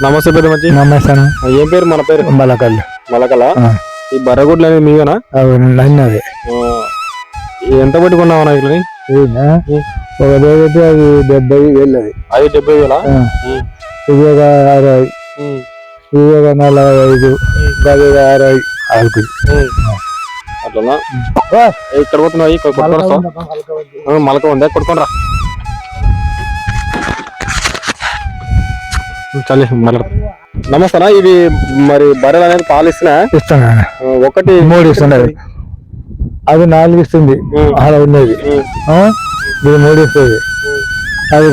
నమస్తే పెద్ద మంచి. నమస్తే. ఏం పేరు? మన పేరు మలకల్. మలకల. ఈ బర్రగుడ్లు అనేది మీవేనా? అన్నది ఎంత పట్టుకున్నావు ఇట్లా? ఒక రోజు అది 70,000. అది 70,000. ఇది ఒక 60, ఇది ఒక 45, అది 60 ఆకులు. అట్లా ఇక్కడ పోతున్నాయి. మలక ఉందా? కొట్టుకోనరా చల్లి. నమస్తేనా. ఇవి మరి బర్రెలు అనేది పాలు ఇస్తాను. ఒకటి 3 ఇస్తున్నది, అది 4 ఇస్తుంది. అలా ఉన్నది ఇది 3 ఇస్తుంది. అది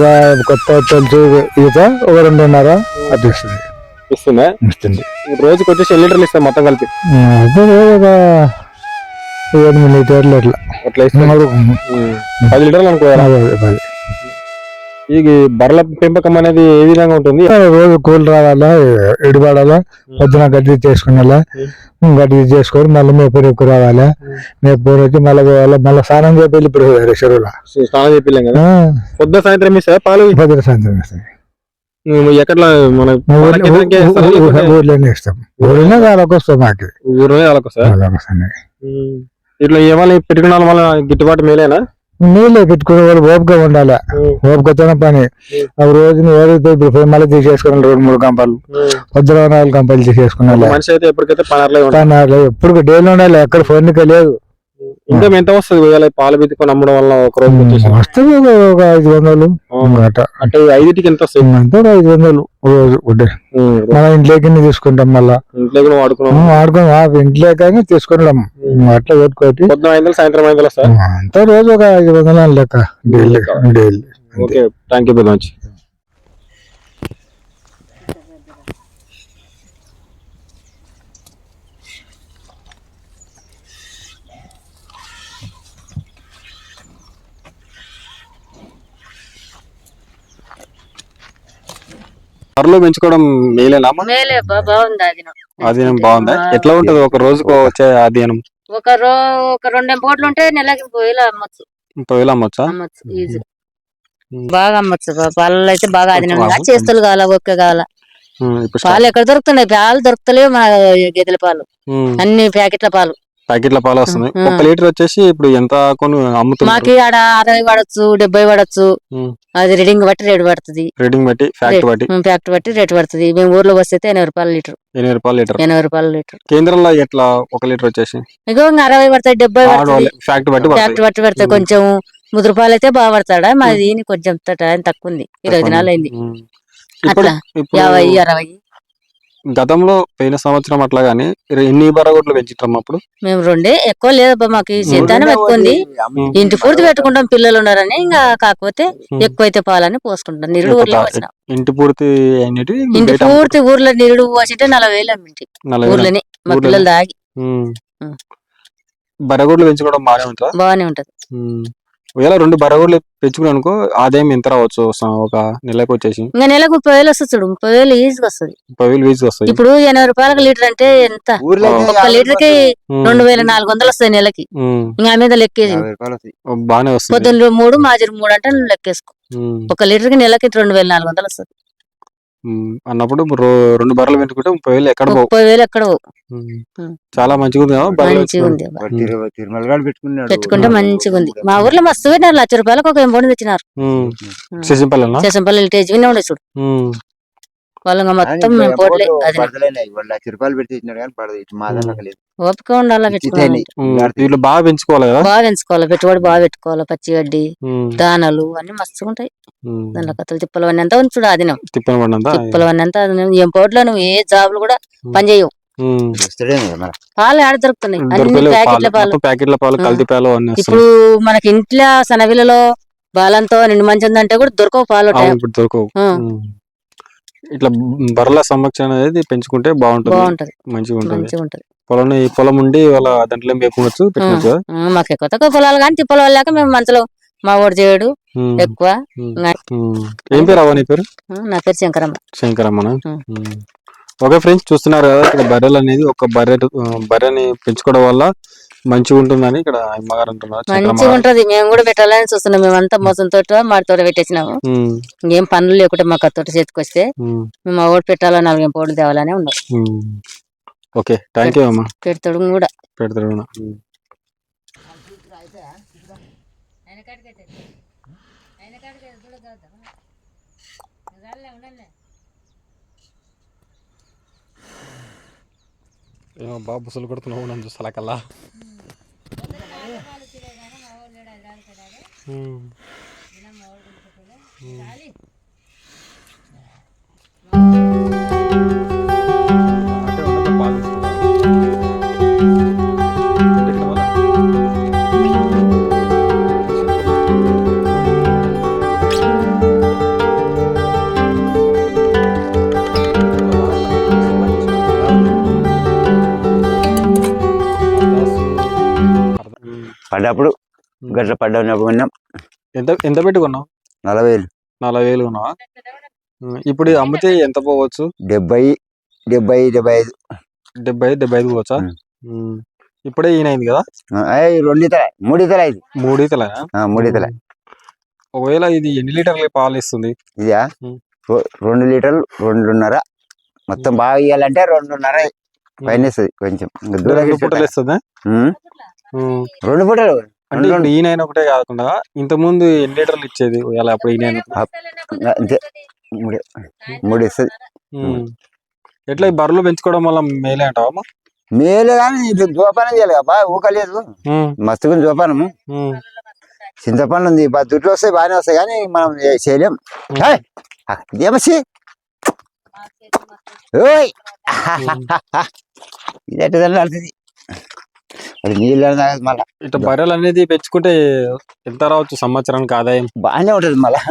కొత్త తెలుసు ఈత ఒక 2.5 అది ఇస్తుంది. ఇస్తుంది. రోజుకి వచ్చేసి 8 లీటర్లు ఇస్తాం మొత్తం కలిపి. ఒక 8 లీటర్లు అట్లా ఇస్తాం. 10 లీటర్లు అనుకో. ఈ బర్రెల పెంపకం అనేది ఏ విధంగా ఉంటుంది? రోజు కూలి రావాలా, ఎడిపడాలా, పొద్దున గడ్డి చేసుకునేలా, గడ్డి చేసుకొని మళ్ళీ మేపూరు ఎక్కువ రావాలా, మేపూరు వచ్చి మళ్ళీ పోవాలా, మళ్ళీ స్నానం చేపి వెళ్ళిపోయి చెరువులో స్నానం చేపిల్లాం కదా. పొద్దున సాయంత్రం ఇస్తా పాలు? పొద్దున సాయంత్రం ఇస్తాం. ఎక్కడ మన ఊర్లోనే ఇస్తాం. ఊరినే వాళ్ళకి వస్తాం. మాకు ఊరినే వాళ్ళకి ఇట్లా ఏమైనా పెట్టుకున్న వల్ల గిట్టుబాటు మేలేనా? నీళ్ళే పెట్టుకునే వాళ్ళు ఓపిక ఉండాలి. ఓపికతోనే పని. అవి రోజుని ఏదైతే ఇప్పుడు మళ్ళీ తీసేసుకున్నాను 2-3 గంపలు, పొద్దున 4 గంపలు తీసేసుకున్నాను. మనిషి అయితే ఎప్పటికైతే పని ఎప్పుడు డైలీ ఉండాలి. ఎక్కడ ఫోన్కి లేదు. ఇంకా ఎంత వస్తుంది పాలు పెట్టుకొని అమ్మడం వల్ల? ఒక రోజు వస్తుంది ఒక 500. అంటే 5కి ఎంత వస్తుంది? అంటే 500 రోజు. మన ఇంట్లోకి తీసుకుంటాం. మళ్ళా ఇంట్లోకి వాడుకుని ఇంట్లోకి తీసుకుంటాం. అట్లా పెట్టుకోటి పొద్దున 500, సాయంత్రం 500 వస్తాయి. అంతా రోజు ఒక 500 లెక్క daily. Okay, thank you very much. బర్రెలు పెంచుకోవడం మేలేనా? ఆధీనం బాగుందా? ఎట్లా ఉంటది ఒక రోజుకు వచ్చే ఆధీనం? ఒక 2 పూటలు ఉంటే నెలకి 1000 అమ్మచ్చు. 1000 అమ్మచ్చా? ఈజీ బాగా అమ్మచ్చు. పాలలో అయితే బాగా ఆధీనం. చేస్తులు కావాలా, ఒక్క కావాలా. పాలు ఎక్కడ దొరుకుతున్నాయి? పాలు దొరుకుతలేవు మా గేదెల పాలు. అన్ని ప్యాకెట్ల పాలు వస్తున్నాయి. 1 లీటర్ వచ్చేసి ఇప్పుడు ఎంత కొని అమ్ముతున్నారు? మాకి ఆడ 60 పడచ్చు, 70 పడచ్చు. అది రీడింగ్ బట్టి రేటు పడుతుంది. రీడింగ్ బట్టి, ఫ్యాక్టరీ బట్టి రేటు పడుతుంది. మేము ఊర్లో వస్తే 80 రూపాయలు లీటర్. 80 రూపాయలు లీటర్. కేంద్రంలో ఎట్లా 1 లీటర్ వచ్చేసి? ఇగో 60 పడతాయి, 70 పడుతుంది. ఫ్యాక్టరీ బట్టి పడతాయి. కొంచెం ముద్ర పాలు అయితే బాగా పడతాడా. మాది కొంచెం టైం తక్కువ ఉంది. 20 దినాలు అయింది. అట్లా 50, 60. గతంలో పోయిన సంవత్సరం అట్లా గానీ ఎన్ని బర్రెగొడ్లు పెంచుతాం అప్పుడు? మేము 2 ఎక్కువ లేదబ్బా. మాకు సిద్ధానం ఎక్కువంది. ఇంటి పూర్తి పెట్టుకుంటాం, పిల్లలు ఉన్నారని. ఇంకా కాకపోతే ఎక్కువైతే పాలని పోసుకుంటాం. నిరుడు ఊర్లో వచ్చిన ఇంటి పూర్తి ఊర్లో నిరుడు పోసింటే 40,000 అమ్మింటి ఊర్లోనే మా పిల్లలు దాగి. బర్రెగొడ్లు పెంచుకోవడం బాగానే ఉంటది. ఒకవేళ 2 బర్రెగొడ్లు పెంచుకుని అనుకో, ఆదాయం ఎంత రావచ్చు ఒక నెలకు వచ్చేసి? ఇంకా నెలకు 30,000 వస్తుంది. చూడు, 30,000 ఈజీగా వస్తుంది. 30,000 ఈజీగా వస్తుంది. ఇప్పుడు 80 రూపాయలకు లీటర్ అంటే ఎంత? 1 లీటర్ కి 2,400 వస్తాయి నెలకి. ఇంకా మీద లెక్కేసి బాగానే వస్తుంది. పొద్దున్న 3, మాజీ 3 అంటే నువ్వు లెక్కేసుకో. 1 లీటర్ కి నెలకి 2,400 వస్తుంది అన్నప్పుడు 2 బర్రెలు పెంచుకుంటే 30,000 ఎక్కడ 30,000 ఎక్కడ చాలా మంచిగా ఉంది. పెట్టుకుంటే మంచిగా ఉంది. మా ఊర్లో మస్తు పెట్టినారు. 1,00,000 రూపాయలకు ఒక ఎంబోడి తెచ్చినారు. చేసంపల్లి టేజ్ వినే ఉండే చూడు. వాళ్ళు మొత్తం ఓపిక ఉండాలా. వీళ్ళు బాగా పెంచుకోవాలి. పెట్టుబడి బాగా పెట్టుకోవాలి. పచ్చిగడ్డి, దానాలు అన్ని మస్తుగా ఉంటాయి. దాంట్లో కథలు తిప్పలు అన్నీ అంతా ఉంది చూడు. ఆదినం తిప్పలు అన్నీ అంతా ఏం పోట్లో నువ్వు ఏ జాబులు కూడా పని చేయవు. పాలు ఆడ దొరుకుతున్నాయి. అన్ని ప్యాకెట్ల పాలు, కల్తీ పాలు. ఇప్పుడు మనకి ఇంట్లో సనవిలలో బాలంతో నిండు మంచి ఉందంటే కూడా దొరకవు పాలు. ఇట్లా బర్రెల సంరక్షణ అనేది పెంచుకుంటే బాగుంటది. మంచిగా ఉంటుంది. పొలం ఉండి వాళ్ళ దాంట్లో మేపుకోవచ్చు, పెట్టుకోవచ్చు. మాకు ఎక్కువ తక్కువ పొలాలు కానీ తిప్పల వాళ్ళాక మేము మంచలో మా ఓడి చేయడు ఎక్కువ. ఏం పేరు అవ్వ నీ పేరు? నా పేరు శంకరమ్మ. ఓకే ఫ్రెండ్స్, చూస్తున్నారు కదా ఇక్కడ బర్రెలు అనేది ఒక బర్రెని పెంచుకోవడం వల్ల మంచిగా ఉంటుందని ఇక్కడ అమ్మగారు అంటున్నారు. మంచిగా ఉంటది. మేము కూడా పెట్టాలని చూస్తున్నాం. మేమంతా మోసం తోట మాడి తోట పెట్టేసినాము. ఇంకేం పనులు లేకుంటే మాకు తోట చేతికి వస్తే మేము ఆ ఓటు పెట్టాలా 4 పోట్లు తేవాలనే ఉన్నాం. ఓకే, థ్యాంక్ యూ అమ్మా. పెడతాడు కూడా పెడతాడు. ఏమో బాబు బుసలు కొడుతున్నావు నన్ను చూస్తా కల్లా. పడ్డప్పుడు గట్ల పడ్డప్పుడు ఎంత ఎంత పెట్టుకున్నావు? 40,000. 40,000 కొన్నావా? ఇప్పుడు అమ్మితే ఎంత పోవచ్చు? 70-75. 70-75 పోవచ్చా? ఇప్పుడే ఈయనైంది కదా? 2 ఈతలే 3 ఈతలు అయింది. 3 ఈతలే? 3 ఈతలే. ఒకవేళ ఇది ఎన్ని లీటర్ల పాలు ఇస్తుంది? ఇదా 2 లీటర్లు 2.5. మొత్తం బాగా ఇవ్వాలంటే 2.5 పైన ఇస్తుంది. కొంచెం 2 పూటలు ఇస్తుందా? 2 పూటలు అంటే ఇప్పుడు ఈయన ఒకటే కాకుండా ఇంత ముందు ఎన్ని లీటర్లు ఇచ్చేది? అప్పుడు ఈయన అంతే 3 ఇస్తుంది. ఎట్లా ఈ బర్రెలు పెంచుకోవడం వల్ల మేలే అంటావా? మేలు కానీ జోపానం చేయాలి కదా, ఊకలేదు. మస్తుగా జోపానము. చింతపండు ఉంది, దుడ్లు వస్తాయి, బాగానే వస్తాయి, కానీ మనం చేయలేం. ఏమసి ఇదైతే నడుతుంది. అది నీళ్ళు తాగదు. మళ్ళా ఇట్లా బర్రెలు అనేది పెంచుకుంటే ఎంత రావచ్చు సంవత్సరానికి ఆదాయం? బాగానే ఉంటది. మళ్ళా